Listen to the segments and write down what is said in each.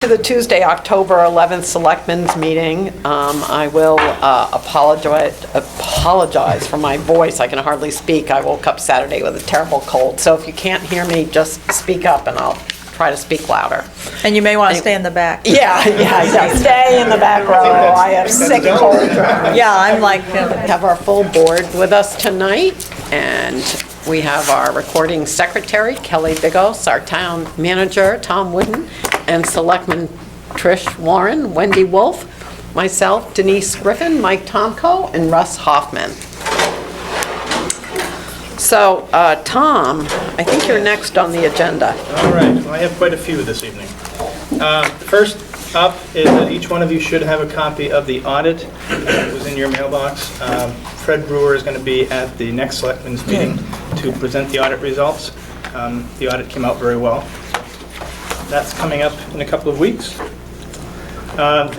To the Tuesday, October 11th Selectmen's meeting. I will apologize for my voice. I can hardly speak. I woke up Saturday with a terrible cold. So if you can't hear me, just speak up and I'll try to speak louder. And you may want to stay in the back. Yeah, stay in the back row. I have sick cold. Yeah, I'm like... We have our full board with us tonight, and we have our recording secretary, Kelly Bigos, our town manager, Tom Wooden, and Selectmen Trish Warren, Wendy Wolf, myself, Denise Griffin, Mike Tomko, and Russ Hoffman. So, Tom, I think you're next on the agenda. All right, well, I have quite a few this evening. First up is that each one of you should have a copy of the audit. It was in your mailbox. Fred Brewer is going to be at the next Selectmen's meeting to present the audit results. The audit came out very well. That's coming up in a couple of weeks.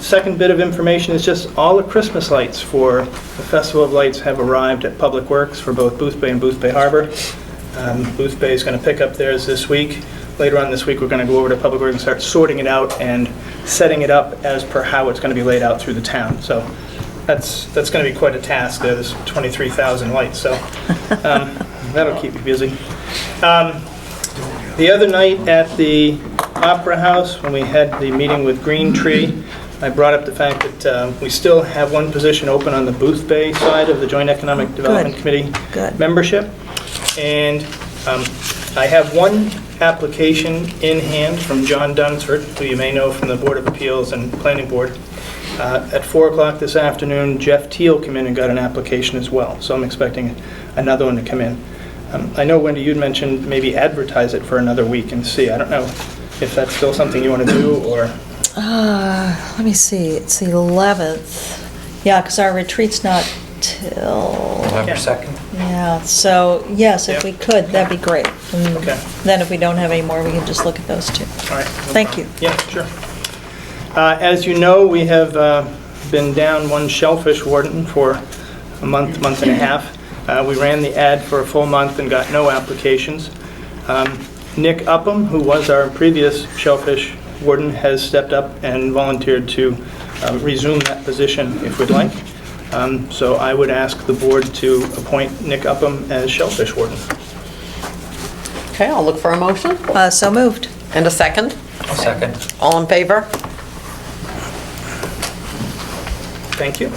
Second bit of information is just all the Christmas lights for the Festival of Lights have arrived at Public Works for both Boothbay and Boothbay Harbor. Boothbay is going to pick up theirs this week. Later on this week, we're going to go over to Public Works and start sorting it out and setting it up as per how it's going to be laid out through the town. So that's going to be quite a task. There's 23,000 lights, so that'll keep you busy. The other night at the Opera House, when we had the meeting with Green Tree, I brought up the fact that we still have one position open on the Boothbay side of the Joint Economic Development Committee membership. And I have one application in hand from John Dunsford, who you may know from the Board of Appeals and Planning Board. At 4 o'clock this afternoon, Jeff Teal came in and got an application as well. So I'm expecting another one to come in. I know, Wendy, you'd mentioned maybe advertise it for another week and see. I don't know if that's still something you want to do, or... let me see, it's the 11th. Yeah, because our retreat's not till... November 2nd? Yeah, so, yes, if we could, that'd be great. And Okay. then if we don't have any more, we can just look at those two. All right. Thank you. Yeah, sure. As you know, we have been down one shellfish warden for a month and a half. We ran the ad for a full month and got no applications. Nick Upham, who was our previous shellfish warden, has stepped up and volunteered to resume that position if we'd like. So I would ask the board to appoint Nick Upham as shellfish warden. Okay, I'll look for a motion. So moved. And a second. I'll second. All in favor? Thank you.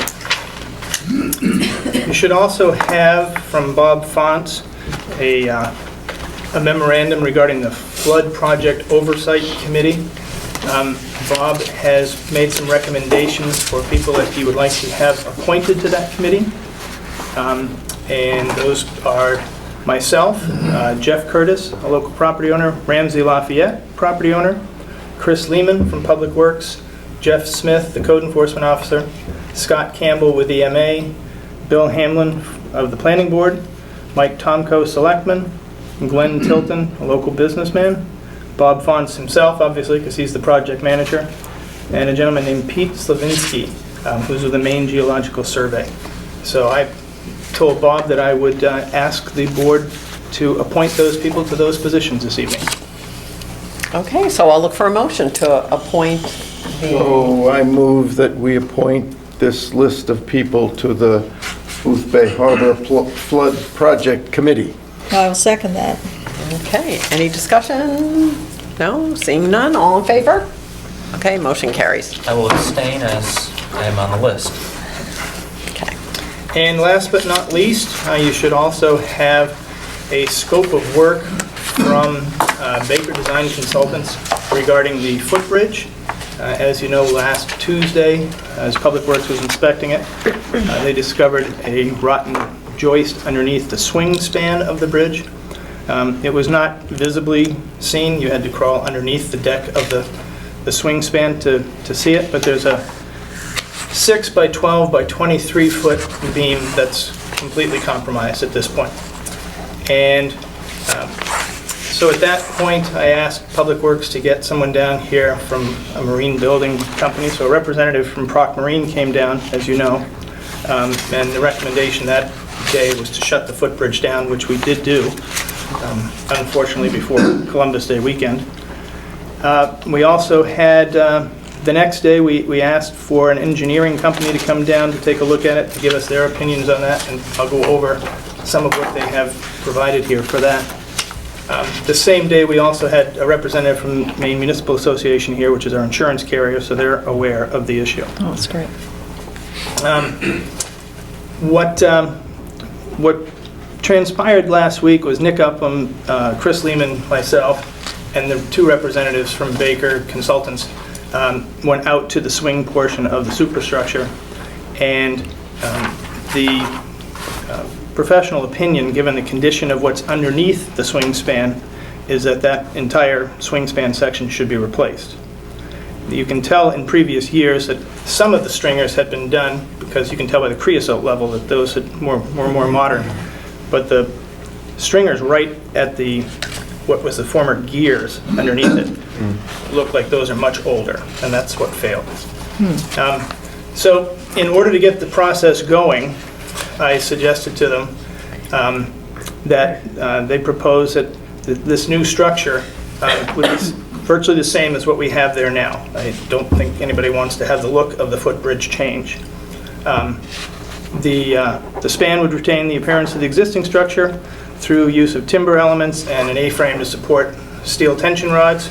You should also have from Bob Fonts a memorandum regarding the Flood Project Oversight Committee. Bob has made some recommendations for people that he would like to have appointed to that committee. And those are myself, Jeff Curtis, a local property owner, Ramsey Lafayette, property owner, Chris Lehman from Public Works, Jeff Smith, the code enforcement officer, Scott Campbell with EMA, Bill Hamlin of the Planning Board, Mike Tomko, Selectman, Glenn Tilton, a local businessman, Bob Fonts himself, obviously, because he's the project manager, and a gentleman named Pete Slavinsky, who's with the Maine Geological Survey. So I told Bob that I would ask the board to appoint those people to those positions this evening. Okay, so I'll look for a motion to appoint the... So I move that we appoint this list of people to the Boothbay Harbor Flood Project Committee. I will second that. Okay, any discussion? No, seeing none, all in favor? Okay, motion carries. I will abstain as I am on the list. Okay. And last but not least, you should also have a scope of work from Baker Design Consultants regarding the footbridge. As you know, last Tuesday, as Public Works was inspecting it, they discovered a rotten joist underneath the swing span of the bridge. It was not visibly seen. You had to crawl underneath the deck of the swing span to see it, but there's a 6 by 12 by 23 foot beam that's completely compromised at this point. And so at that point, I asked Public Works to get someone down here from a marine building company. So a representative from Proc Marine came down, as you know, and the recommendation that day was to shut the footbridge down, which we did do, unfortunately before Columbus Day weekend. We also had, the next day, we asked for an engineering company to come down to take a look at it, to give us their opinions on that, and I'll go over some of what they have provided here for that. The same day, we also had a representative from Maine Municipal Association here, which is our insurance carrier, so they're aware of the issue. Oh, that's great. What transpired last week was Nick Upham, Chris Lehman, myself, and the two representatives from Baker Consultants went out to the swing portion of the superstructure, and the professional opinion, given the condition of what's underneath the swing span, is that that entire swing span section should be replaced. You can tell in previous years that some of the stringers had been done, because you can tell by the creosote level that those were more modern. But the stringers right at what was the former gears underneath it look like those are much older, and that's what failed. So in order to get the process going, I suggested to them that they propose that this new structure would be virtually the same as what we have there now. I don't think anybody wants to have the look of the footbridge change. The span would retain the appearance of the existing structure through use of timber elements and an A-frame to support steel tension rods,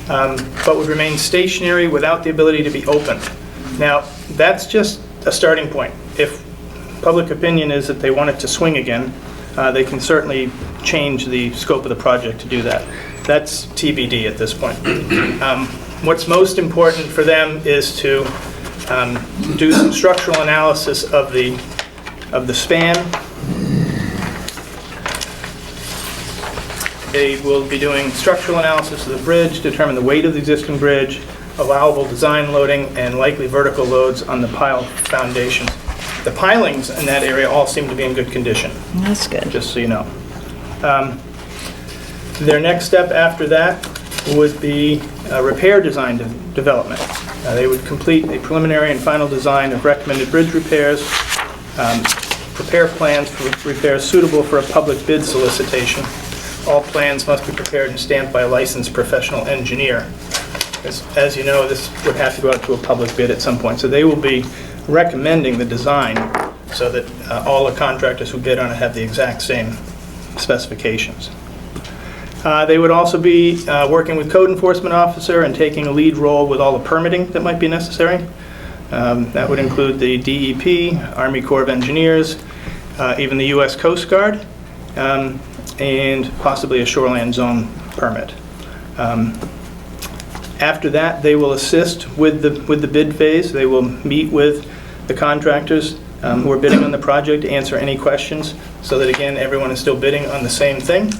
but would remain stationary without the ability to be opened. Now, that's just a starting point. If public opinion is that they want it to swing again, they can certainly change the scope of the project to do that. That's TBD at this point. What's most important for them is to do some structural analysis of the span. They will be doing structural analysis of the bridge, determine the weight of the existing bridge, allowable design loading, and likely vertical loads on the pile foundations. The pilings in that area all seem to be in good condition. That's good. Just so you know. Their next step after that would be repair design development. They would complete a preliminary and final design of recommended bridge repairs, prepare plans for repairs suitable for a public bid solicitation. All plans must be prepared and stamped by a licensed professional engineer. As you know, this would have to go out to a public bid at some point. So they will be recommending the design so that all the contractors who bid on it have the exact same specifications. They would also be working with code enforcement officer and taking a lead role with all the permitting that might be necessary. That would include the DEP, Army Corps of Engineers, even the U.S. Coast Guard, and possibly a shoreline zone permit. After that, they will assist with the bid phase. They will meet with the contractors who are bidding on the project to answer any questions so that, again, everyone is still bidding on the same thing.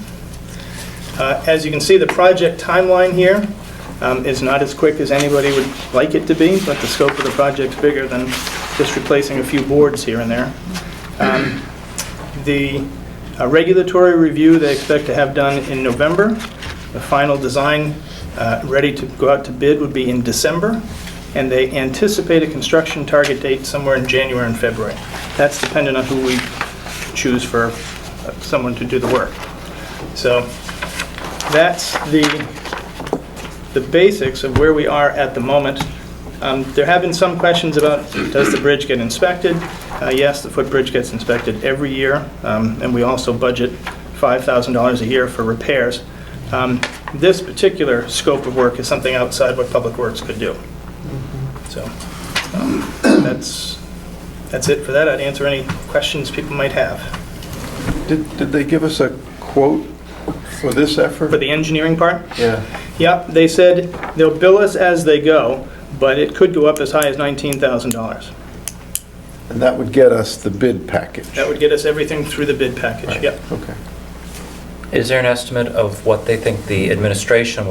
As you can see, the project timeline here is not as quick as anybody would like it to be, but the scope of the project's bigger than just replacing a few boards here and there. The regulatory review they expect to have done in November. The final design ready to go out to bid would be in December, and they anticipate a construction target date somewhere in January and February. That's dependent on who we choose for someone to do the work. So that's the basics of where we are at the moment. There have been some questions about, does the bridge get inspected? Yes, the footbridge gets inspected every year, and we also budget $5,000 a year for repairs. This particular scope of work is something outside what Public Works could do. So that's it for that. I'd answer any questions people might have. Did they give us a quote for this effort? For the engineering part? Yeah. Yeah, they said they'll bill us as they go, but it could go up as high as $19,000. And that would get us the bid package? That would get us everything through the bid package, Right. yep. Okay. Is there an estimate of what they think the administration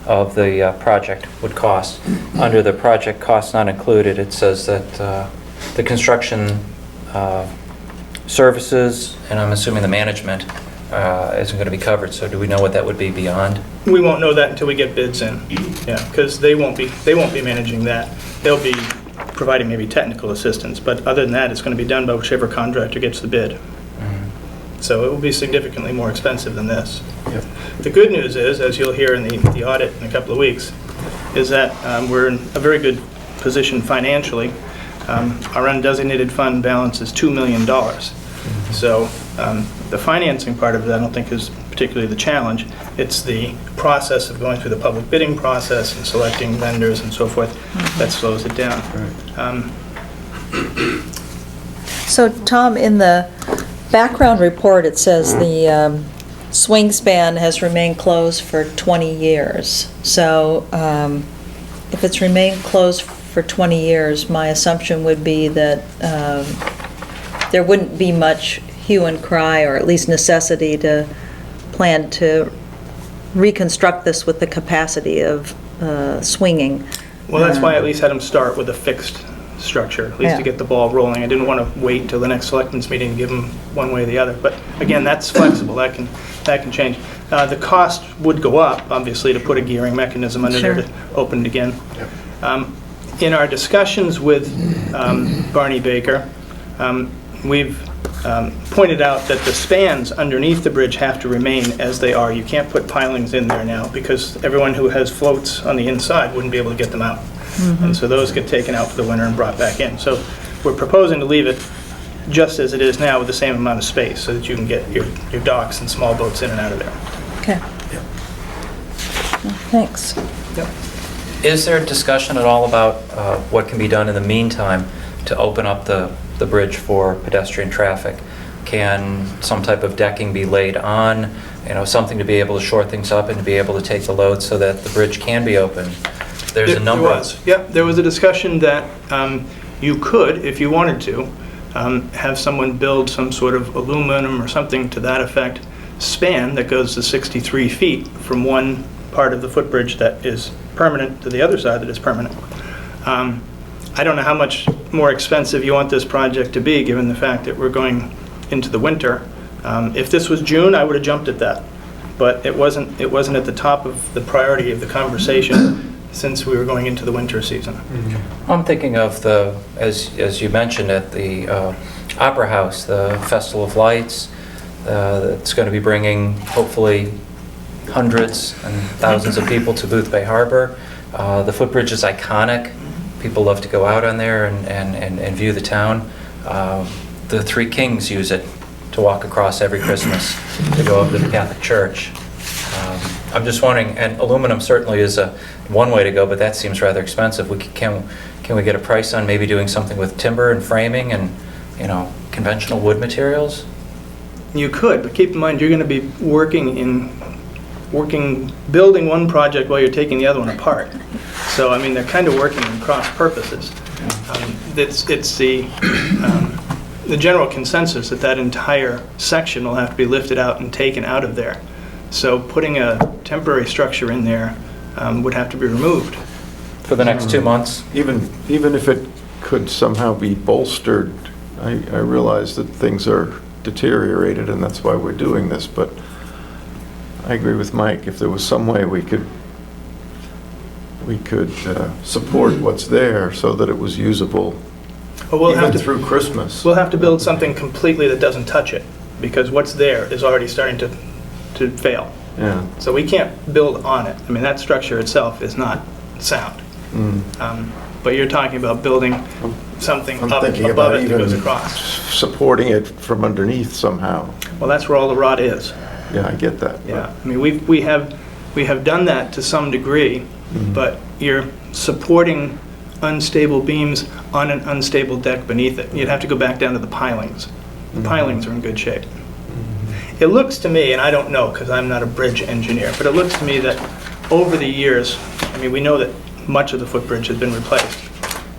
of the project would cost? Under the project costs not included, it says that the construction services, and I'm assuming the management, isn't going to be covered. So do we know what that would be beyond? We won't know that until we get bids in, yeah, because they won't be managing that. They'll be providing maybe technical assistance, but other than that, it's going to be done by whichever contractor gets the bid. So it will be significantly more expensive than this. Yep. The good news is, as you'll hear in the audit in a couple of weeks, is that we're in a very good position financially. Our undesignated fund balance is $2 million. So the financing part of it, I don't think is particularly the challenge. It's the process of going through the public bidding process and selecting vendors and so forth that slows it down. So, Tom, in the background report, it says the swing span has remained closed for 20 years. So, if it's remained closed for 20 years, my assumption would be that there wouldn't be much hue and cry, or at least necessity to plan to reconstruct this with the capacity of swinging. Well, that's why I at least had them start with a fixed structure, at least to Yeah. get the ball rolling. I didn't want to wait till the next selectmen's meeting to give them one way or the other. But again, that's flexible. That can change. The cost would go up, obviously, to put a gearing mechanism under there Sure. to open it again. In our discussions with Barney Baker, we've pointed out that the spans underneath the bridge have to remain as they are. You can't put pilings in there now because everyone who has floats on the inside wouldn't be able to get them out. And so those get taken out for the winter and brought back in. So we're proposing to leave it just as it is now with the same amount of space so that you can get your docks and small boats in and out of there. Okay. Well, thanks. Is there discussion at all about what can be done in the meantime to open up the bridge for pedestrian traffic? Can some type of decking be laid on, something to be able to shore things up and to be able to take the load so that the bridge can be open? There's a number There was a discussion that you could, if you wanted to, have someone build some sort of aluminum or something to that effect span that goes to 63 feet from one part of the footbridge that is permanent to the other side that is permanent. I don't know how much more expensive you want this project to be, given the fact that we're going into the winter. If this was June, I would have jumped at that, but it wasn't at the top of the priority of the conversation since we were going into the winter season. I'm thinking of as you mentioned, at the Opera House, the Festival of Lights, that's going to be bringing, hopefully, hundreds and thousands of people to Boothbay Harbor. The footbridge is iconic. People love to go out on there and view the town. The Three Kings use it to walk across every Christmas to go up to the Catholic Church. I'm just wondering, and aluminum certainly is one way to go, but that seems rather expensive. Can we get a price on maybe doing something with timber and framing and conventional wood materials? You could, but keep in mind, you're going to be building one project while you're taking the other one apart. So, I mean, they're kind of working in cross purposes. It's the general consensus that entire section will have to be lifted out and taken out of there. So putting a temporary structure in there would have to be removed. For the next 2 months? Even if it could somehow be bolstered, I realize that things are deteriorated and that's why we're doing this, but I agree with Mike. If there was some way we could support what's there so that it was usable even through Christmas. We'll have to build something completely that doesn't touch it, because what's there is already starting to fail. Yeah. So we can't build on it. I mean, that structure itself is not sound. But you're talking about building something I'm up thinking above about it that goes even across. supporting it from underneath somehow. Well, that's where all the rot is. Yeah, I get that. Yeah, I mean, we have done that to some degree, but you're supporting unstable beams on an unstable deck beneath it. You'd have to go back down to the pilings. The pilings are in good shape. It looks to me, and I don't know because I'm not a bridge engineer, but it looks to me that over the years, I mean, we know that much of the footbridge has been replaced,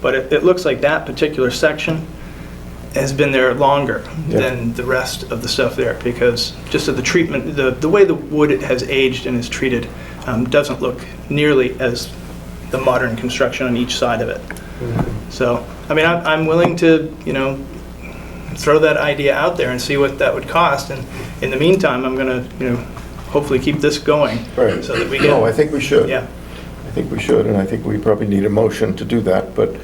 but it looks like that particular section has been there longer than the rest of the stuff there, because just of the treatment, the way the wood has aged and is treated doesn't look nearly as the modern construction on each side of it. So, I mean, I'm willing to, throw that idea out there and see what that would cost, and in the meantime, I'm going to, hopefully keep this going Right. so that we get... No, I think we should. Yeah. I think we should, and I think we probably need a motion to do that, but,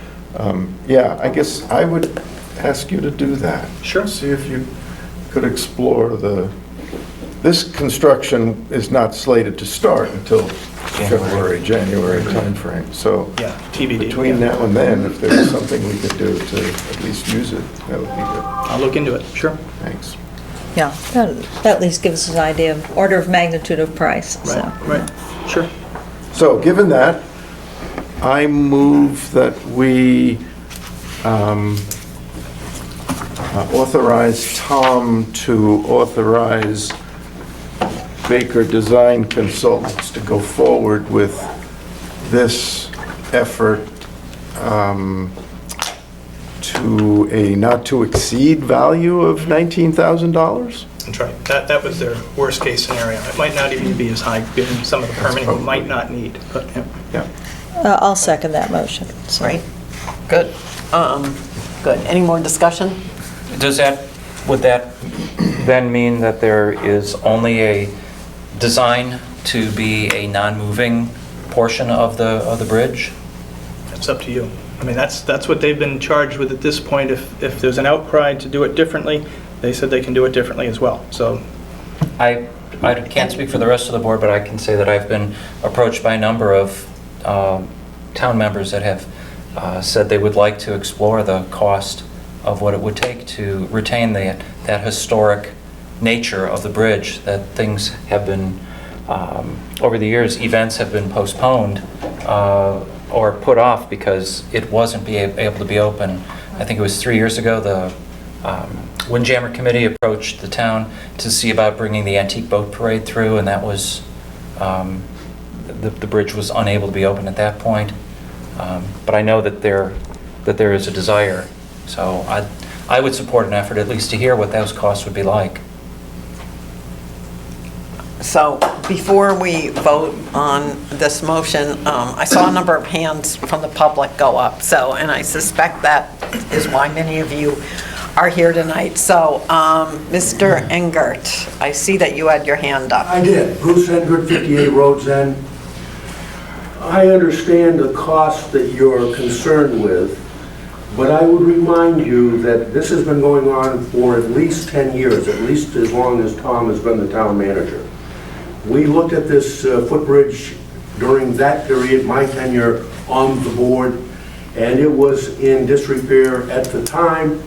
yeah, I guess I would ask you to do that. Sure. See if you could explore the this construction is not slated to start until February, January timeframe. So Yeah, TBD. between yeah. now and then, if there was something we could do to at least use it, that would be good. I'll look into it, sure. Thanks. Yeah, that at least gives us an idea of order of magnitude of price, so. Right, sure. So, given that, I move that we authorize Tom to authorize Baker Design Consultants to go forward with this effort to a not-to-exceed value of $19,000? That's right. That was their worst-case scenario. It might not even be as high, given some of the permitting we might not need, but, yeah. Yeah. I'll second that motion. So. Right, good. Good. Any more discussion? Would that then mean that there is only a design to be a non-moving portion of the bridge? It's up to you. I mean, that's what they've been charged with at this point. If there's an outcry to do it differently, they said they can do it differently as well, so. I can't speak for the rest of the board, but I can say that I've been approached by a number of town members that have said they would like to explore the cost of what it would take to retain that historic nature of the bridge, that things have been, over the years, events have been postponed or put off because it wasn't able to be open. I think it was 3 years ago, the Windjammer Committee approached the town to see about bringing the antique boat parade through, and that was, the bridge was unable to be open at that point. But I know that there is a desire, so I would support an effort at least to hear what those costs would be like. So before we vote on this motion, I saw a number of hands from the public go up, so, and I suspect that is why many of you are here tonight. So, Mr. Engert, I see that you had your hand up. I did. Bruce Engert, 58 Rhodes End. I understand the cost that you're concerned with, but I would remind you that this has been going on for at least 10 years, at least as long as Tom has been the town manager. We looked at this footbridge during that period, my tenure on the board, and it was in disrepair at the time,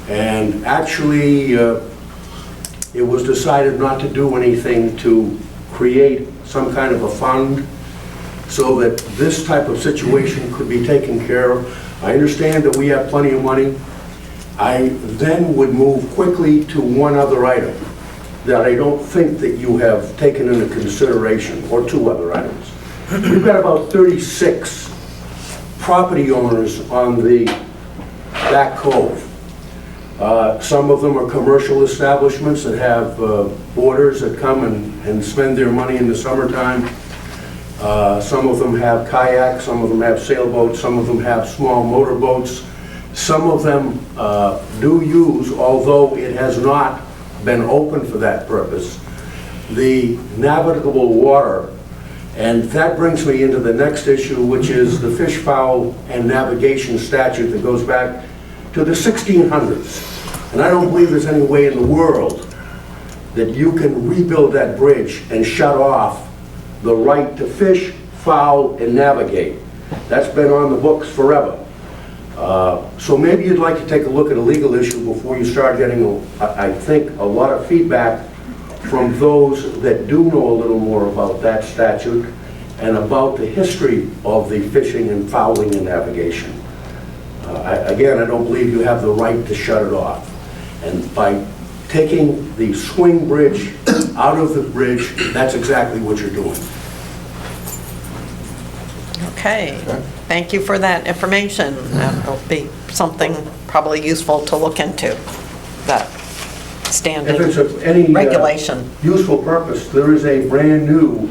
and actually it was decided not to do anything to create some kind of a fund so that this type of situation could be taken care of. I understand that we have plenty of money. I then would move quickly to one other item that I don't think that you have taken into consideration, or two other items. We've got about 36 property owners on the back cove. Some of them are commercial establishments that have boarders that come and spend their money in the summertime. Some of them have kayaks, some of them have sailboats, some of them have small motorboats. Some of them do use, although it has not been open for that purpose, the navigable water. And that brings me into the next issue, which is the fish, fowl, and navigation statute that goes back to the 1600s. And I don't believe there's any way in the world that you can rebuild that bridge and shut off the right to fish, fowl, and navigate. That's been on the books forever. So maybe you'd like to take a look at a legal issue before you start getting, I think, a lot of feedback from those that do know a little more about that statute and about the history of the fishing and fowling and navigation. Again, I don't believe you have the right to shut it off. And by taking the swing bridge out of the bridge, that's exactly what you're doing. Okay, thank you for that information. That'll be something probably useful to look into, that standing If it's of any regulation. useful purpose, there is a brand new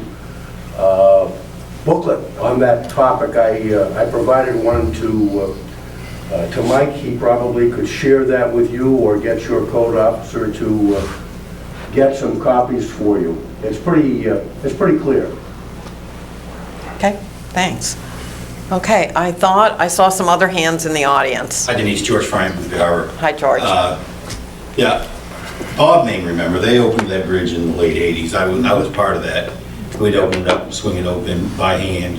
booklet on that topic. I provided one to Mike. He probably could share that with you or get your code officer to get some copies for you. It's pretty clear. Okay, thanks. Okay, I thought I saw some other hands in the audience. Hi Denise, George Fryman from the Harbor. Hi, George. Yeah, Bob may remember, they opened that bridge in the late 80s. I was part of that. We'd opened up, swing it open by hand.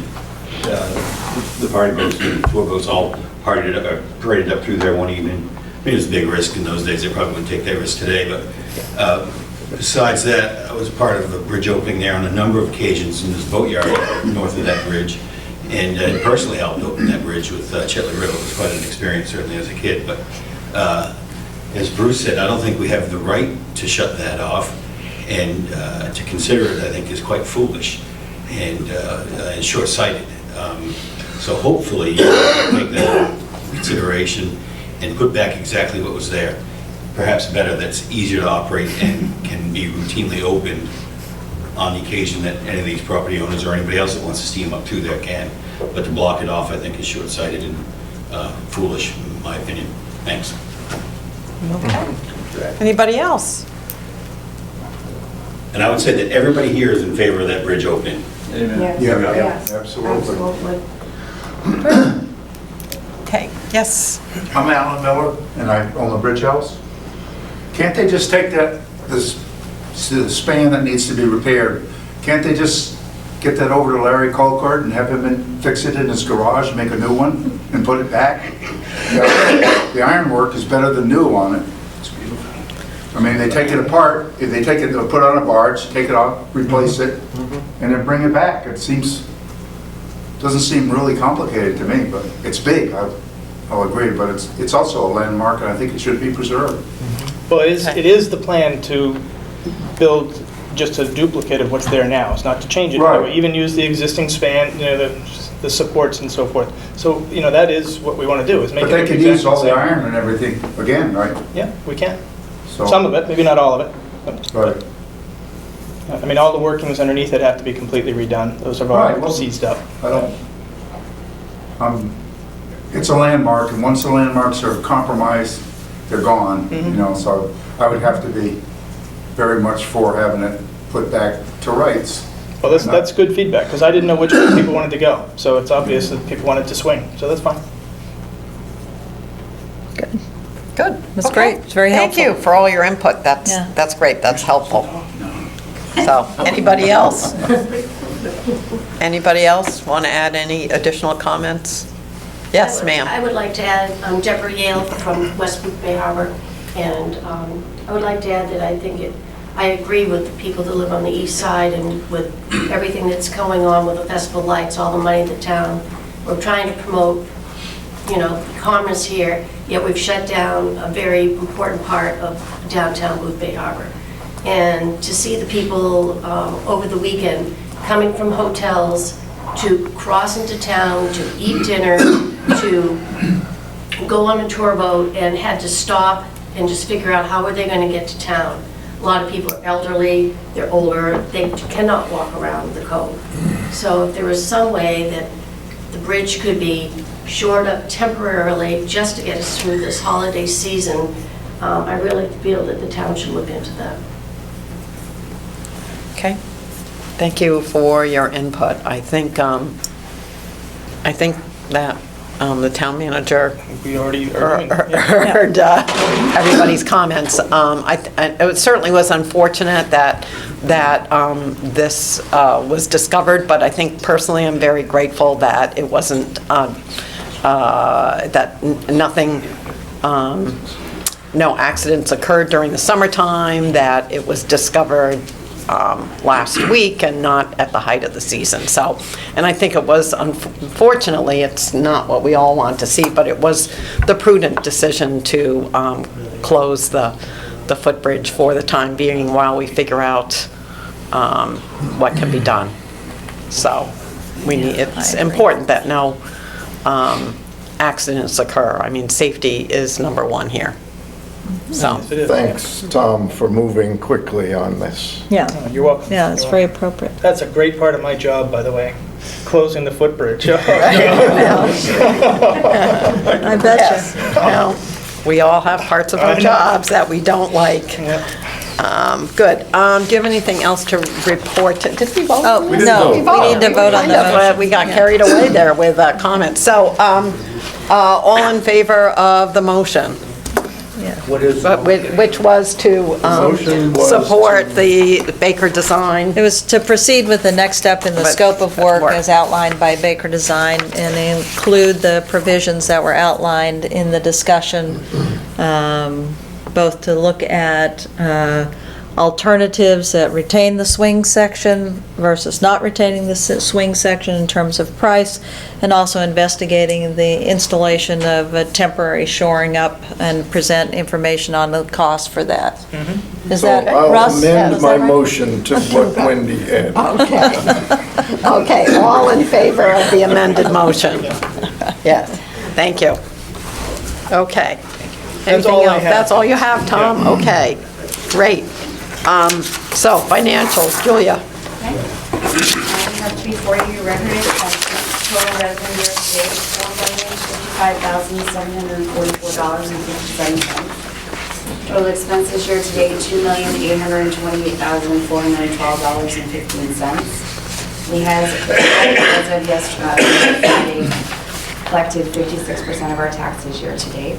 The party boats, the tour boats all paraded up through there one evening. I mean, it was a big risk in those days. They probably wouldn't take that risk today, but besides that, I was part of the bridge opening there on a number of occasions in this boatyard north of that bridge, and personally helped open that bridge with Chitley Riddle. It was quite an experience, certainly as a kid, but as Bruce said, I don't think we have the right to shut that off, and to consider it, I think, is quite foolish and short-sighted. So hopefully, you'll take that into consideration and put back exactly what was there. Perhaps better, that's easier to operate and can be routinely opened on the occasion that any of these property owners or anybody else that wants to steam up through there can. But to block it off, I think, is short-sighted and foolish, in my opinion. Thanks. Okay. Anybody else? And I would say that everybody here is in favor of that bridge opening. Yeah, absolutely. Okay, yes. I'm Alan Miller, and I own the Bridge House. Can't they just take this span that needs to be repaired, can't they just get that over to Larry Colcord and have him fix it in his garage, make a new one, and put it back? The ironwork is better than new on it. I mean, they take it apart, if they take it, they'll put it on a barge, take it off, replace it, and then bring it back. Doesn't seem really complicated to me, but it's big, I'll agree, but it's also a landmark, and I think it should be preserved. Well, it is the plan to build just a duplicate of what's there now. It's not to change it. Right. We even use the existing span, the supports and so forth. So, that is what we want to do, is make it But they could exactly use all the same. iron and everything again, right? Yeah, we can. So- Some of it, maybe not all of it. Right. I mean, all the workings underneath it have to be completely redone. Those are Right, all well- seized up. I don't, it's a landmark, and once the landmarks are compromised, they're gone, so I would have to be very much for having it put back to rights. Well, that's good feedback, because I didn't know which way people wanted to go. So it's obvious that people wanted to swing, so that's fine. Good. That's Okay. great. It's very Thank helpful. you for all your input. Yeah. That's great. That's helpful. So, anybody else? Anybody else want to add any additional comments? Yes, ma'am. I would like to add, I'm Deborah Yale from West Boothbay Harbor, and I would like to add that I agree with the people that live on the east side and with everything that's going on with the festival lights, all the money in the town. We're trying to promote, commerce here, yet we've shut down a very important part of downtown Boothbay Harbor. And to see the people over the weekend coming from hotels to cross into town, to eat dinner, to go on a tour boat and had to stop and just figure out how are they going to get to town. A lot of people are elderly, they're older, they cannot walk around the cove. So if there was some way that the bridge could be shored up temporarily just to get us through this holiday season, I really feel that the town should look into that. Okay. Thank you for your input. I think that the town manager We already are doing that. heard everybody's comments. It certainly was unfortunate that this was discovered, but I think personally I'm very grateful that it wasn't, that nothing, no accidents occurred during the summertime, that it was discovered last week and not at the height of the season. So, and I think it was, unfortunately, it's not what we all want to see, but it was the prudent decision to close the footbridge for the time being while we figure out what can be done. So, it's important that no accidents occur. I mean, safety is number one here. So, Yes, it is. Thanks, Tom, for moving quickly on this. Yeah, You're welcome. yeah, it's very appropriate. That's a great part of my job, by the way, closing the footbridge. I bet yes, well, we all have parts of our jobs that we don't like. Yeah. Good. Do you have anything else to report? Did we vote? Oh, no, we need to vote on the motion. We got carried away there with comments. So, all in favor of the motion? Yeah. What is? But which was to motion was support to- the Baker Design. It was to proceed with the next step in the But- scope of work work. as outlined by Baker Design and include the provisions that were outlined in the discussion, both to look at alternatives that retain the swing section versus not retaining the swing section in terms of price, and also investigating the installation of a temporary shoring up and present information on the cost for that. Is that, So Russ? I'll Yeah, amend is my that right? motion to what Wendy added. Okay. Okay, all in favor of the amended motion? Yes, thank you. Okay. That's all Anything I else? have. That's all you have, Tom? Yeah. Okay, great. So financials, Julia. Okay. I have before you record it, total revenue year to date, $4,055,744.57. Total expenses year to date, $2,828,412.15. We have, as of yesterday, Friday, collected 56% of our taxes year to date.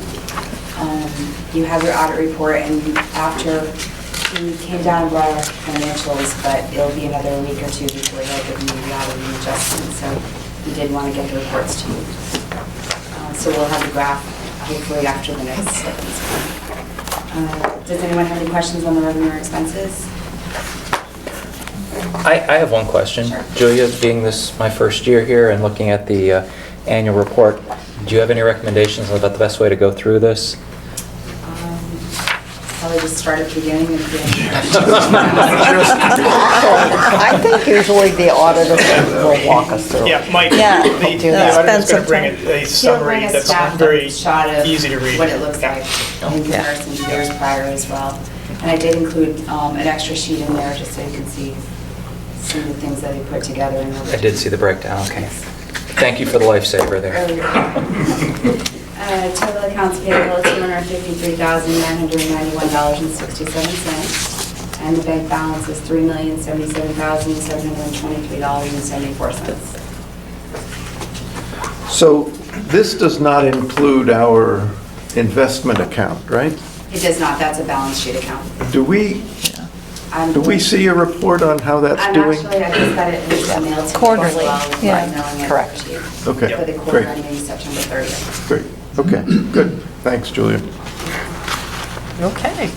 You have your audit report, and after we came down and brought our financials, but it'll be another week or two before they'll give me the auditing adjustments, so we did want to get the reports to you. So we'll have the graph hopefully after the next seconds. Does anyone have any questions on the revenue or expenses? I have one question. Sure. Julia, being this my first year here and looking at the annual report, do you have any recommendations about the best way to go through this? Probably just start at the beginning and finish. I think usually the auditor will walk us through. Yeah, Mike, Yeah. the Spend auditor's some going to bring time. a summary He'll bring a that's stacked very shot of easy to read. what it looks like in comparison to theirs prior as well. And I did include an extra sheet in there just so you can see some of the things that he put together. I did see the breakdown, okay. Thank you for the lifesaver there. Earlier. Total accounts payable, $253,991.67. And the bank balance is $3,077,723.74. So this does not include our investment account, right? It does not, that's a balance sheet account. Do we see a report on how that's doing? Actually, I just got it in the mail to you as Quarterly, well, yeah. right now, and I Correct. to you. Okay, For the quarter great. ending September 30th. Great, okay, good. Thanks, Julia. Okay.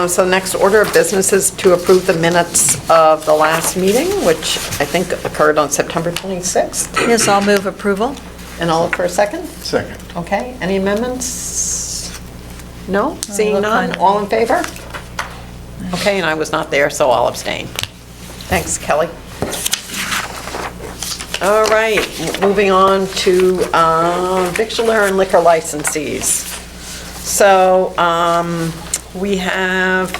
So next order of business is to approve the minutes of the last meeting, which I think occurred on September 26th. Yes, I'll move approval. And I'll look for a second. Second. Okay, any amendments? No? Seeing look none? fine. All in favor? Okay, and I was not there, so I'll abstain. Thanks, Kelly. All right, moving on to victualler and liquor licensees. So we have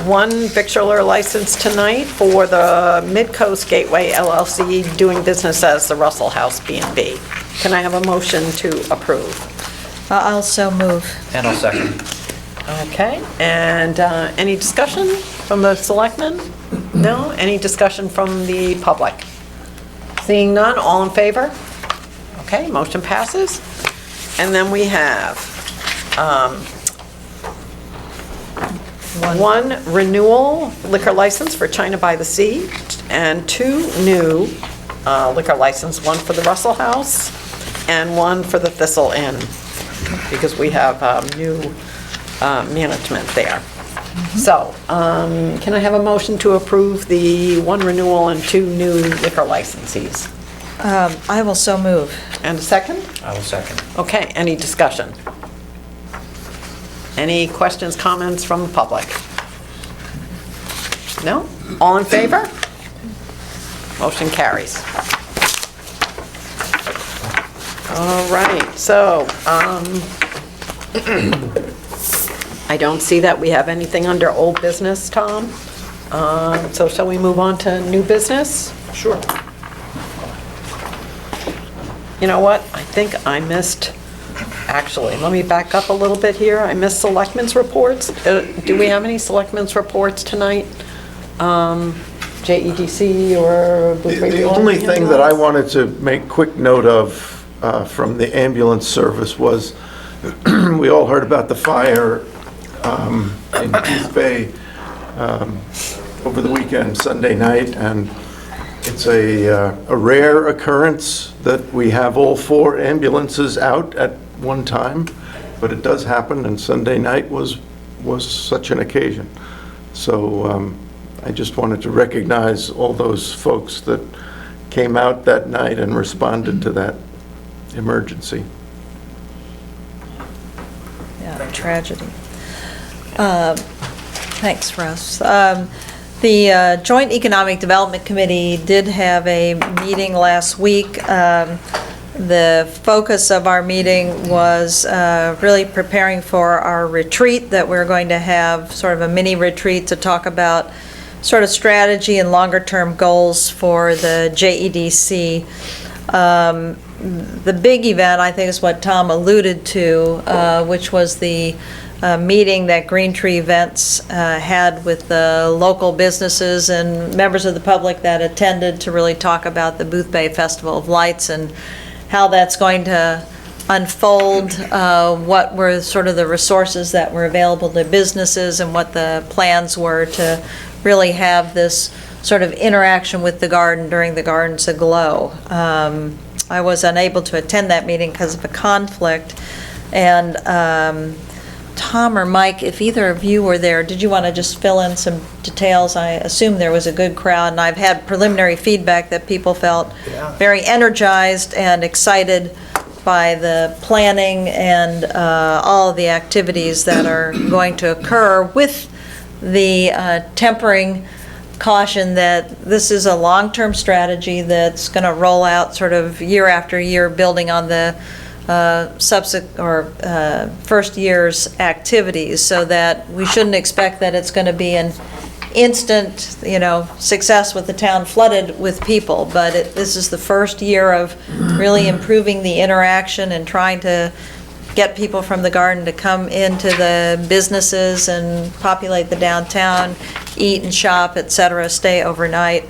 one victualler license tonight for the Mid-Coast Gateway LLC doing business as the Russell House B&B. Can I have a motion to approve? I'll so move. And I'll second. Okay, and any discussion from the selectmen? No? Any discussion from the public? Seeing none, all in favor? Okay, motion passes. And then we have one renewal liquor license for China by the Sea, and two new liquor license, one for the Russell House and one for the Thistle Inn, because we have new management there. So, can I have a motion to approve the one renewal and two new liquor licensees? I will so move. And a second? I will second. Okay, any discussion? Any questions, comments from the public? No? All in favor? Motion carries. All right, so, I don't see that we have anything under old business, Tom. So shall we move on to new business? Sure. You know what? I think I missed, actually, let me back up a little bit here. I missed selectmen's reports. Do we have any selectmen's reports tonight? JEDC or Boothbay? The only thing that I wanted to make quick note of from the ambulance service was we all heard about the fire in Boothbay over the weekend, Sunday night, and it's a rare occurrence that we have all 4 ambulances out at one time, but it does happen, and Sunday night was such an occasion. So I just wanted to recognize all those folks that came out that night and responded to that emergency. Yeah, tragedy. Thanks, Russ. The Joint Economic Development Committee did have a meeting last week. The focus of our meeting was really preparing for our retreat that we're going to have, sort of a mini retreat to talk about sort of strategy and longer-term goals for the JEDC. The big event, I think, is what Tom alluded to, which was the meeting that Green Tree Events had with the local businesses and members of the public that attended to really talk about the Boothbay Festival of Lights and how that's going to unfold, what were sort of the resources that were available to businesses and what the plans were to really have this sort of interaction with the garden during the Gardens Aglow. I was unable to attend that meeting because of a conflict, and Tom or Mike, if either of you were there, did you want to just fill in some details? I assume there was a good crowd, and I've had preliminary feedback that people felt very energized and excited by the planning and all of the activities that are going to occur, with the tempering caution that this is a long-term strategy that's going to roll out sort of year after year, building on the first year's activities, so that we shouldn't expect that it's going to be an instant, success with the town flooded with people. But this is the first year of really improving the interaction and trying to get people from the garden to come into the businesses and populate the downtown, eat and shop, etc., stay overnight.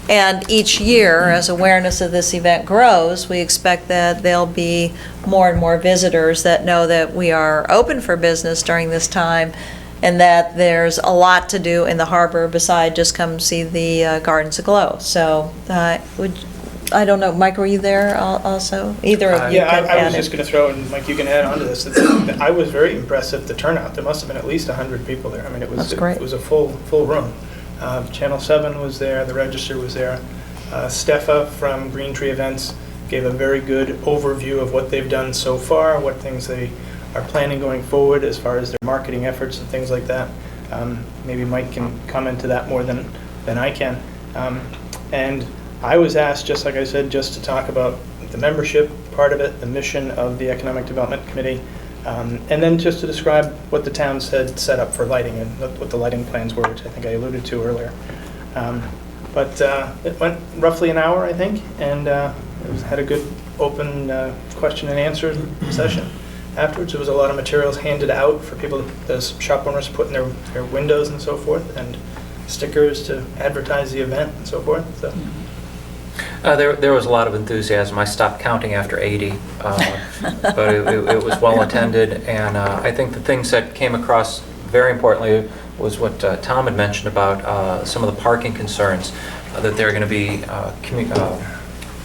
And each year, as awareness of this event grows, we expect that there'll be more and more visitors that know that we are open for business during this time, and that there's a lot to do in the harbor beside just come see the Gardens Aglow. So I don't know, Mike, were you there also? Either of you can add I was just going to throw in, Mike, you can add on to this. I was very impressed at the turnout. There must have been at least 100 people there. I mean, it was a full room. Channel 7 was there, the Register was there. Steffa from Green Tree Events gave a very good overview of what they've done so far, what things they are planning going forward as far as their marketing efforts and things like that. Maybe Mike can comment to that more than I can. And I was asked, just like I said, just to talk about the membership part of it, the mission of the Economic Development Committee, and then just to describe what the towns had set up for lighting and what the lighting plans were, which I think I alluded to earlier. But it went roughly an hour, I think, and had a good open question and answer session. Afterwards, there was a lot of materials handed out for people, the shop owners, put in their windows and so forth, and stickers to advertise the event and so forth. So. There was a lot of enthusiasm. I stopped counting after 80, but it was well attended, and I think the things that came across very importantly was what Tom had mentioned about some of the parking concerns, that there are going to be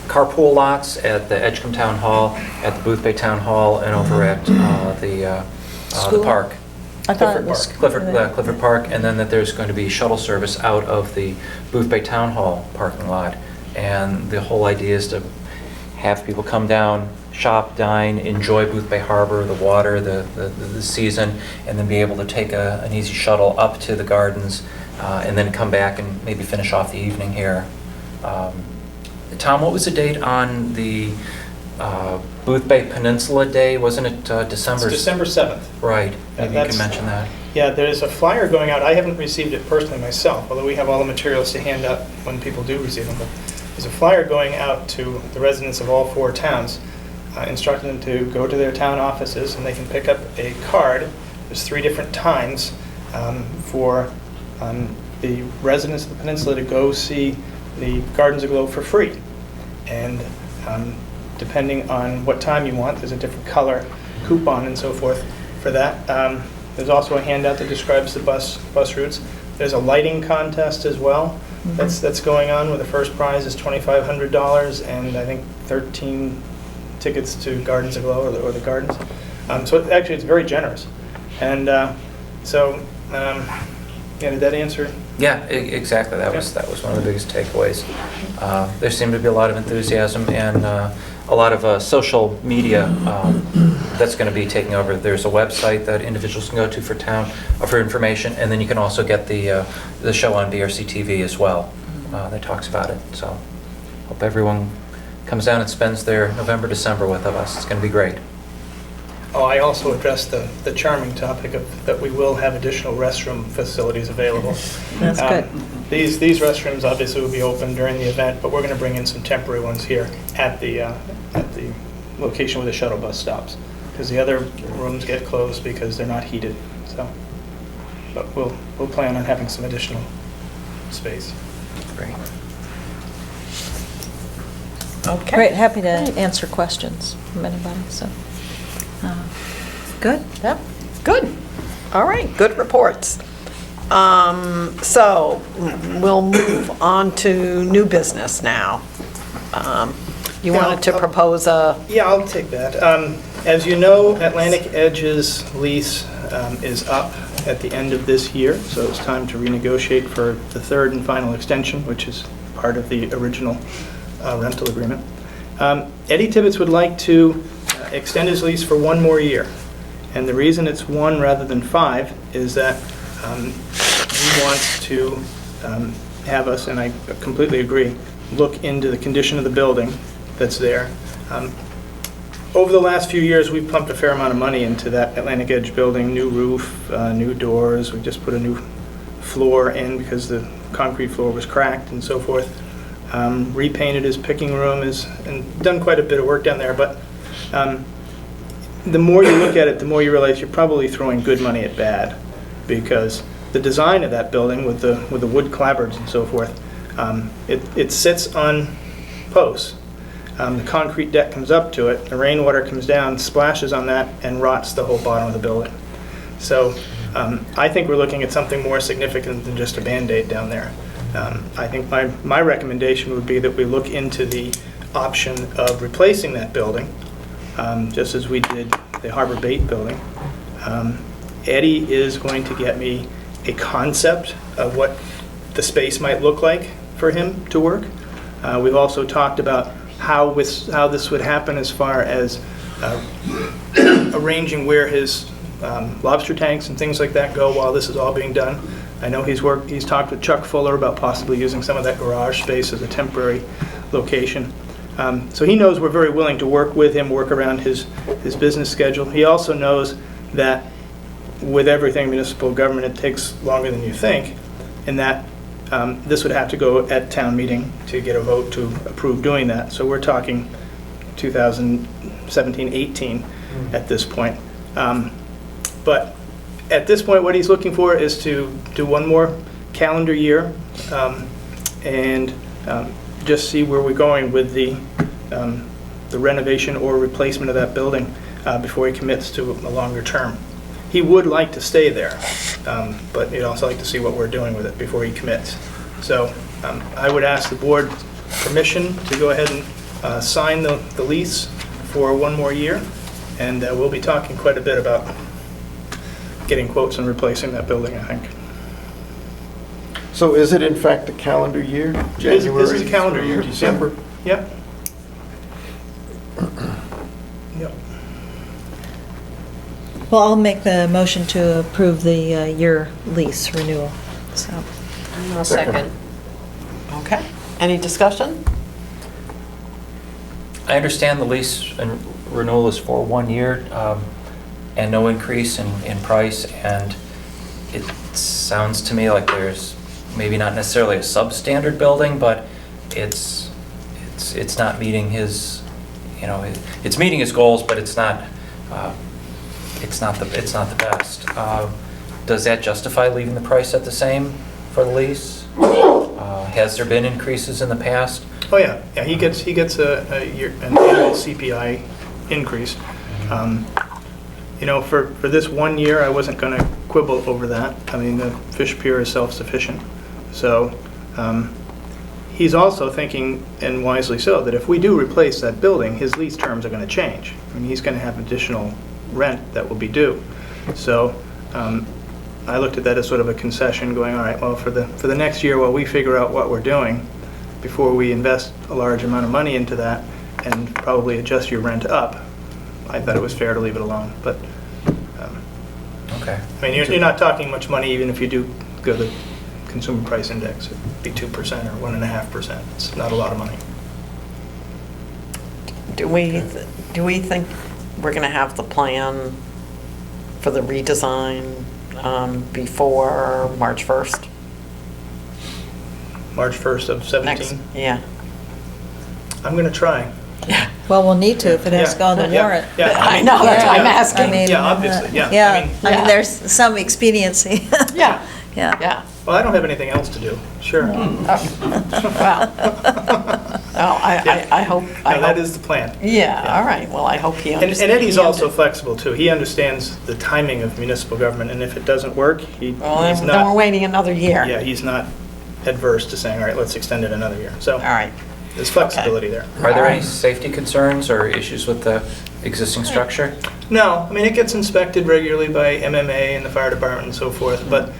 carpool lots at the Edgecombe Town Hall, at the Boothbay Town Hall, and over at the park. I thought it was Clifford Park, and then that there's going to be shuttle service out of the Boothbay Town Hall parking lot. And the whole idea is to have people come down, shop, dine, enjoy Boothbay Harbor, the water, the season, and then be able to take an easy shuttle up to the gardens, and then come back and maybe finish off the evening here. Tom, what was the date on the Boothbay Peninsula Day? Wasn't it December? It's December 7th. Right. Maybe you can mention that. Yeah, there's a flyer going out. I haven't received it personally myself, although we have all the materials to hand out when people do receive them. But there's a flyer going out to the residents of all 4 towns, instructing them to go to their town offices, and they can pick up a card. There's 3 different times for the residents of the peninsula to go see the Gardens Aglow for free. And depending on what time you want, there's a different color coupon and so forth for that. There's also a handout that describes the bus routes. There's a lighting contest as well that's going on, where the first prize is $2,500 and I think 13 tickets to Gardens Aglow or the Gardens. So actually, it's very generous. And did that answer? Yeah, exactly. That was one of the biggest takeaways. There seemed to be a lot of enthusiasm and a lot of social media that's going to be taking over. There's a website that individuals can go to for information, and then you can also get the show on BRC TV as well that talks about it. So hope everyone comes down and spends their November, December with us. It's going to be great. Oh, I also addressed the charming topic of that we will have additional restroom facilities available. That's good. These restrooms obviously will be open during the event, but we're going to bring in some temporary ones here at the location where the shuttle bus stops, because the other rooms get closed because they're not heated. So, but we'll plan on having some additional space. Great. Okay. Great, happy to answer questions from anybody, so. Good. Yep, good. All right, good reports. So we'll move on to new business now. You wanted to propose a... Yeah, I'll take that. As you know, Atlantic Edge's lease is up at the end of this year, so it's time to renegotiate for the third and final extension, which is part of the original rental agreement. Eddie Tibbetts would like to extend his lease for 1 more year. And the reason it's 1 rather than 5 is that he wants to have us, and I completely agree, look into the condition of the building that's there. Over the last few years, we've pumped a fair amount of money into that Atlantic Edge building, new roof, new doors. We just put a new floor in because the concrete floor was cracked and so forth. Repainted his picking room and done quite a bit of work down there. But the more you look at it, the more you realize you're probably throwing good money at bad, because the design of that building with the wood clapboards and so forth, it sits on posts. The concrete deck comes up to it, the rainwater comes down, splashes on that, and rots the whole bottom of the building. So I think we're looking at something more significant than just a Band-Aid down there. I think my recommendation would be that we look into the option of replacing that building, just as we did the Harbor Bait building. Eddie is going to get me a concept of what the space might look like for him to work. We've also talked about how this would happen as far as arranging where his lobster tanks and things like that go while this is all being done. I know he's talked with Chuck Fuller about possibly using some of that garage space as a temporary location. So he knows we're very willing to work with him, work around his business schedule. He also knows that with everything municipal government, it takes longer than you think, and that this would have to go at town meeting to get a vote to approve doing that. So we're talking 2017-18 at this point. But at this point, what he's looking for is to do 1 more calendar year and just see where we're going with the renovation or replacement of that building before he commits to a longer term. He would like to stay there, but he'd also like to see what we're doing with it before he commits. So I would ask the board permission to go ahead and sign the lease for 1 more year, and we'll be talking quite a bit about getting quotes and replacing that building, I think. So is it in fact a calendar year? This is a calendar year. December? Yep. Yep. Well, I'll make the motion to approve the year lease renewal, so. I'll second. Okay, any discussion? I understand the lease and renewal is for 1 year and no increase in price, and it sounds to me like there's maybe not necessarily a substandard building, but it's not meeting his, it's meeting his goals, but it's not the best. Does that justify leaving the price at the same for the lease? Has there been increases in the past? Oh yeah, he gets an annual CPI increase. For this 1 year, I wasn't going to quibble over that. I mean, the fish pier is self-sufficient. So he's also thinking, and wisely so, that if we do replace that building, his lease terms are going to change. I mean, he's going to have additional rent that will be due. So I looked at that as sort of a concession, going, all right, well, for the next year, while we figure out what we're doing, before we invest a large amount of money into that and probably adjust your rent up, I thought it was fair to leave it alone. But Okay. I mean, you're not talking much money even if you do go the consumer price index. It'd be 2% or 1.5%. It's not a lot of money. Do we think we're going to have the plan for the redesign before March 1st? March 1st of 17? Yeah. I'm going to try. Well, we'll need to if it has to go on the Yeah, warrant. yeah. I know, that's why I'm I asking. mean, Yeah, obviously, yeah. Yeah, I I mean, there's some expediency. Yeah, Yeah. yeah. Well, I don't have anything else to do. Sure. Well, I hope. No, that is the plan. Yeah, all right. Well, I hope he And understands. Eddie's also flexible, too. He understands the timing of municipal government, and if it doesn't work, he's Well, then we're not, waiting another year. yeah, he's not adverse to saying, all right, let's extend it another year. So All right. there's flexibility there. Are there any Alright. safety concerns or issues with the existing structure? No, I mean, it gets inspected regularly by MMA and the fire department and so forth, but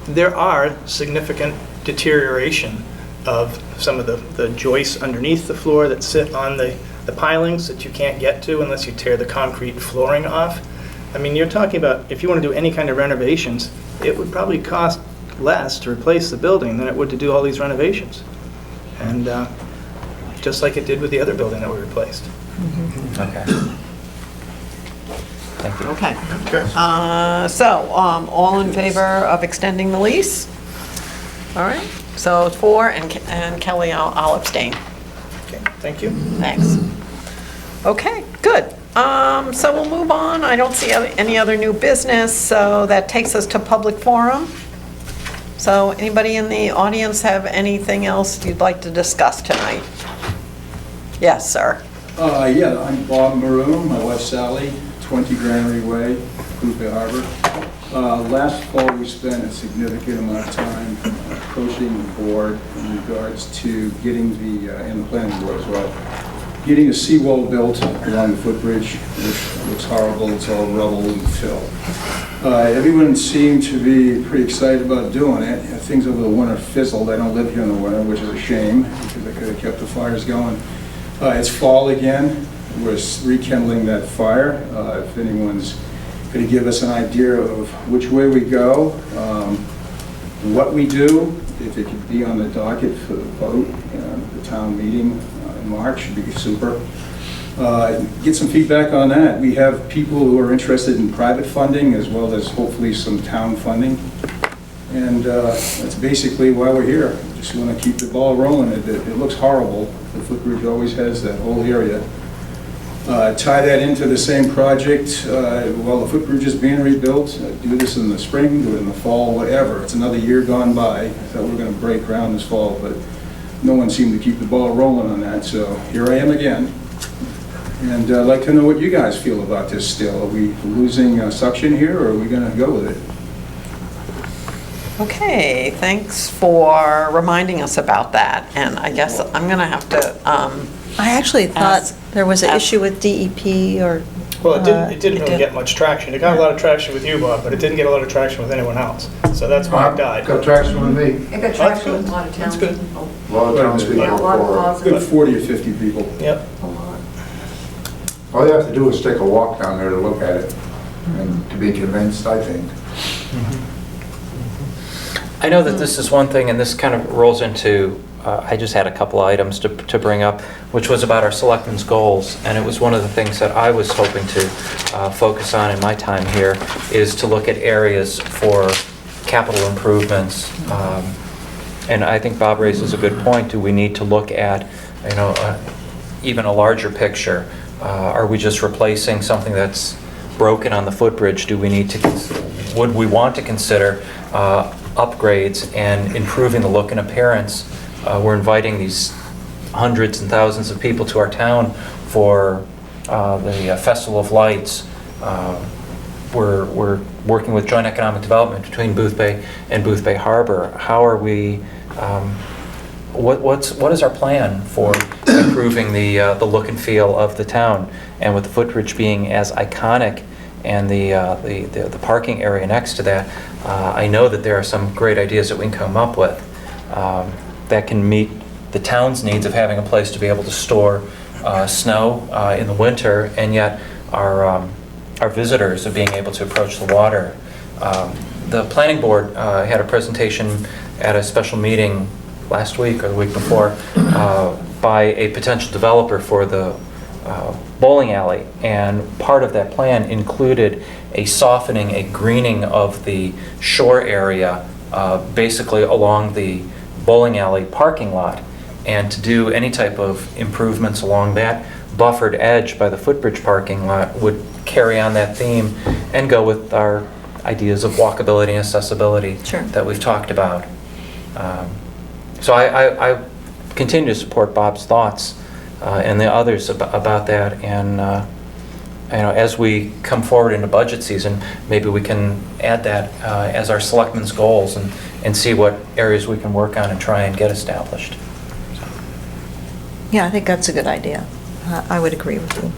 there are significant deterioration of some of the joists underneath the floor that sit on the pilings that you can't get to unless you tear the concrete flooring off. I mean, you're talking about, if you want to do any kind of renovations, it would probably cost less to replace the building than it would to do all these renovations. And just like it did with the other building that we replaced. Okay. Thank you. Okay. So, all in favor of extending the lease? All right. So 4, and Kelly, I'll abstain. Okay, thank you. Thanks. Okay, good. So we'll move on. I don't see any other new business, so that takes us to public forum. So anybody in the audience have anything else you'd like to discuss tonight? Yes, sir. Yeah, I'm Bob Maroon, my wife Sally, 20 Granary Way, Boothbay Harbor. Last fall, we spent a significant amount of time approaching the board in regards to getting and the planning board as well, getting a seawall built along the footbridge, which looks horrible. It's all rubble and fill. Everyone seemed to be pretty excited about doing it. Things over the winter fizzled. I don't live here in the winter, which is a shame because I could have kept the fires going. It's fall again. We're rekindling that fire. If anyone's going to give us an idea of which way we go, what we do, if it could be on the docket for the vote, the town meeting in March would be super. Get some feedback on that. We have people who are interested in private funding as well as hopefully some town funding. And that's basically why we're here. Just want to keep the ball rolling. It looks horrible. The footbridge always has that whole area. Tie that into the same project while the footbridge is being rebuilt. Do this in the spring, do it in the fall, whatever. It's another year gone by. I thought we were going to break ground this fall, but no one seemed to keep the ball rolling on that. So here I am again. And I'd like to know what you guys feel about this still. Are we losing suction here, or are we going to go with it? Okay, thanks for reminding us about that. And I guess I'm going to have to, I actually thought there was an issue with DEP or... Well, it didn't really get much traction. It got a lot of traction with you, Bob, but it didn't get a lot of traction with anyone else. So that's why it died. Got traction with me. It got traction with a lot of That's towns. good. A lot of townspeople Yeah, a lot of for it. positive. Good 40 or 50 people. Yep. A lot. All you have to do is take a walk down there to look at it and to be convinced, I think. I know that this is one thing, and this kind of rolls into, I just had a couple of items to bring up, which was about our selectmen's goals, and it was one of the things that I was hoping to focus on in my time here, is to look at areas for capital improvements. And I think Bob raises a good point. Do we need to look at, even a larger picture? Are we just replacing something that's broken on the footbridge? Do we need to, would we want to consider upgrades and improving the look and appearance? We're inviting these hundreds and thousands of people to our town for the Festival of Lights. we're working with joint economic development between Boothbay and Boothbay Harbor. How are we, what is our plan for improving the look and feel of the town? And with the footbridge being as iconic and the parking area next to that, I know that there are some great ideas that we can come up with that can meet the town's needs of having a place to be able to store snow in the winter, and yet our visitors of being able to approach the water. The planning board had a presentation at a special meeting last week or the week before by a potential developer for the bowling alley, and part of that plan included a softening, a greening of the shore area basically along the bowling alley parking lot, and to do any type of improvements along that buffered edge by the footbridge parking lot would carry on that theme and go with our ideas of walkability and accessibility that we've talked about. So I continue to support Bob's thoughts and the others about that, and as we come forward into budget season, maybe we can add that as our selectmen's goals and see what areas we can work on and try and get established. Yeah, I think that's a good idea. I would agree with you.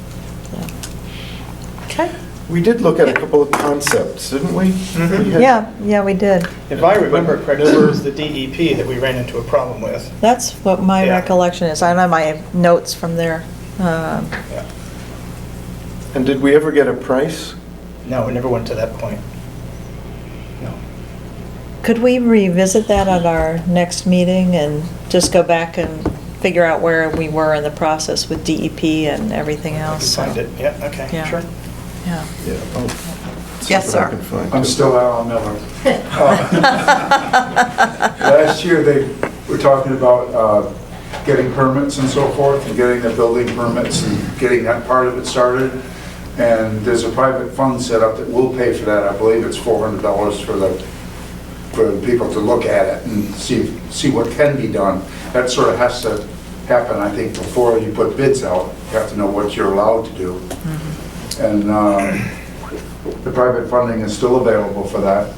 Okay. We did look at a couple of concepts, didn't we? We had- Yeah, we did. If I remember correctly, it was the DEP that we ran into a problem with. That's what my Yeah. recollection is. I don't have my notes from there. Yeah. And did we ever get a price? No, we never went to that point. No. Could we revisit that at our next meeting and just go back and figure out where we were in the process with DEP and everything I can else? find it. Yeah, okay, Yeah. sure. Yeah. Yeah. I'll see Yes, what I sir. can find, I'm too. still Alan Miller. Last year, they were talking about getting permits and so forth, and getting the building permits and getting that part of it started. And there's a private fund set up that will pay for that. I believe it's $400 for the people to look at it and see what can be done. That sort of has to happen, I think, before you put bids out. You have to know what you're allowed to do. And the private funding is still available for that,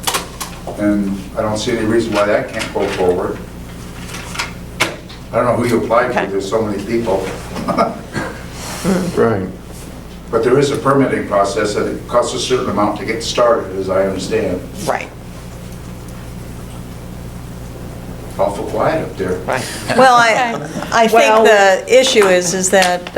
and I don't see any reason why that can't go forward. I don't know who you applied Okay. to, there's so many people. Right. But there is a permitting process, and it costs a certain amount to get started, as I understand. Right, Awful quiet up there. right. Well, I Well- think the issue is that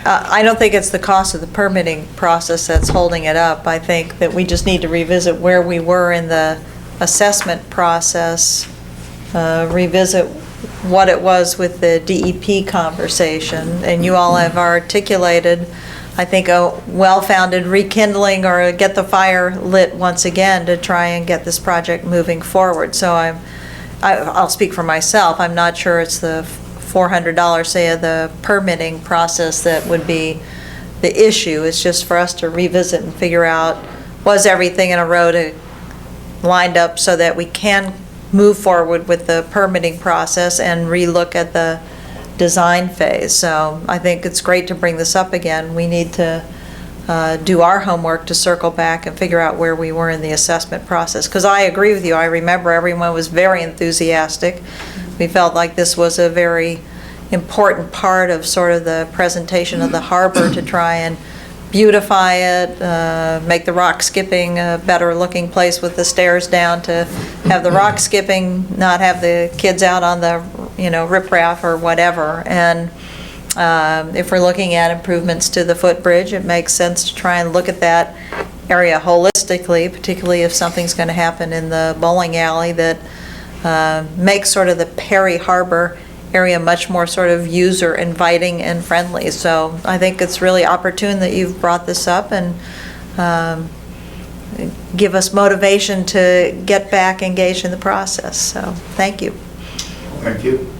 I don't think it's the cost of the permitting process that's holding it up. I think that we just need to revisit where we were in the assessment process, revisit what it was with the DEP conversation, and you all have articulated, I think, a well-founded rekindling or get the fire lit once again to try and get this project moving forward. So I'll speak for myself. I'm not sure it's the $400, say, of the permitting process that would be the issue. It's just for us to revisit and figure out, was everything in a row lined up so that we can move forward with the permitting process and relook at the design phase. So I think it's great to bring this up again. We need to do our homework to circle back and figure out where we were in the assessment process. Because I agree with you. I remember everyone was very enthusiastic. We felt like this was a very important part of sort of the presentation of the harbor to try and beautify it, make the rock skipping a better looking place with the stairs down, to have the rock skipping, not have the kids out on the, riprap or whatever. And if we're looking at improvements to the footbridge, it makes sense to try and look at that area holistically, particularly if something's going to happen in the bowling alley that makes sort of the Perry Harbor area much more sort of user inviting and friendly. So I think it's really opportune that you've brought this up and give us motivation to get back engaged in the process. So thank you. Thank you.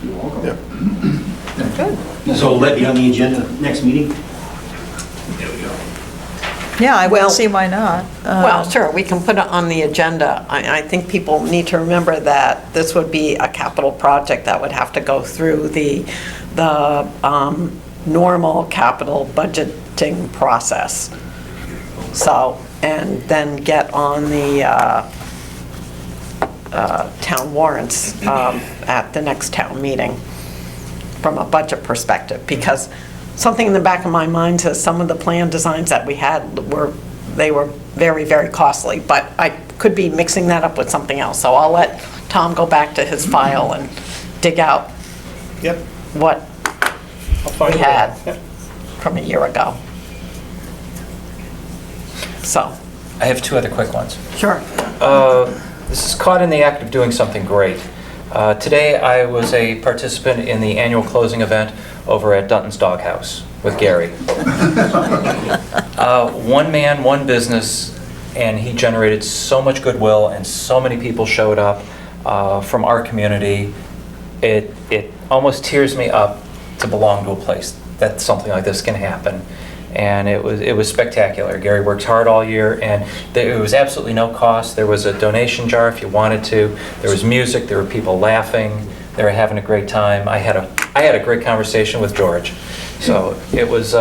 You're welcome. Yeah. So will that be on the agenda next meeting? Yeah, I Well- will see why not. Well, sure, we can put it on the agenda. I think people need to remember that this would be a capital project that would have to go through the normal capital budgeting process. So, and then get on the town warrants at the next town meeting from a budget perspective, because something in the back of my mind says some of the plan designs that we had were very, very costly, but I could be mixing that up with something else. So I'll let Tom go back to his file and dig out Yep, what I'll find we it. had Yep. from a year ago. So, I have two other quick ones. sure. This is caught in the act of doing something great. Today, I was a participant in the annual closing event over at Dutton's Doghouse with Gary. One man, one business, and he generated so much goodwill, and so many people showed up from our community. It almost tears me up to belong to a place that something like this can happen. And it was spectacular. Gary works hard all year, and it was absolutely no cost. There was a donation jar if you wanted to. There was music. There were people laughing. They were having a great time. I had a great conversation with George. So it was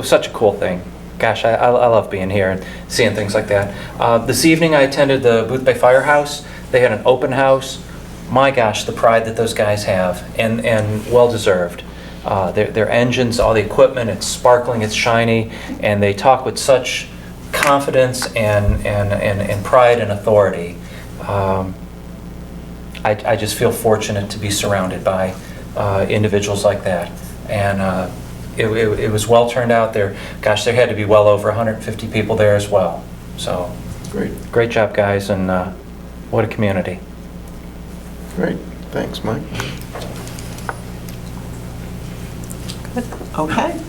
such a cool thing. Gosh, I love being here and seeing things like that. This evening I attended the Boothbay Firehouse. They had an open house. My gosh, the pride that those guys have, and well deserved. Their engines, all the equipment, it's sparkling, it's shiny, and they talk with such confidence and pride and authority. I just feel fortunate to be surrounded by individuals like that. And it was well turned out there. Gosh, there had to be well over 150 people there as well. So, great job, guys, and what a community. Great, thanks, Mike. Okay.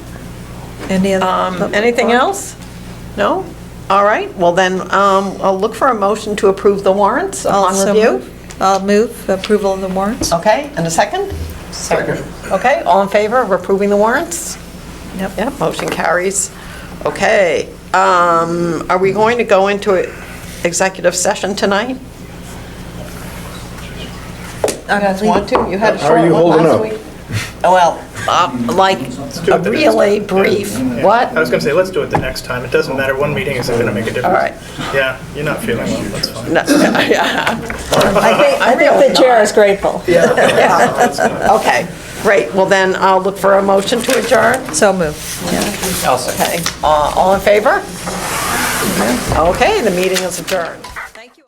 Any other? Anything else? No? All right, well then, I'll look for a motion to approve the warrants upon Also review. move. I'll move approval of the warrants. Okay, and a second? Second. Okay, all in favor of approving the warrants? Yep. Yep, motion carries. Okay, are we going to go into executive session tonight? You guys want to? You had a How are short you one holding last up? week. Well, like do a it the next really time. brief, Yeah. what? I was gonna say, let's do it the next time. It doesn't matter, one meeting isn't gonna make a difference. All right. Yeah, you're not feeling well, that's fine. No, yeah. I think the chair is grateful. Yeah. Okay, great. Well, then I'll look for a motion to adjourn. So move. I'll second. Okay, all in favor? Okay, the meeting is adjourned.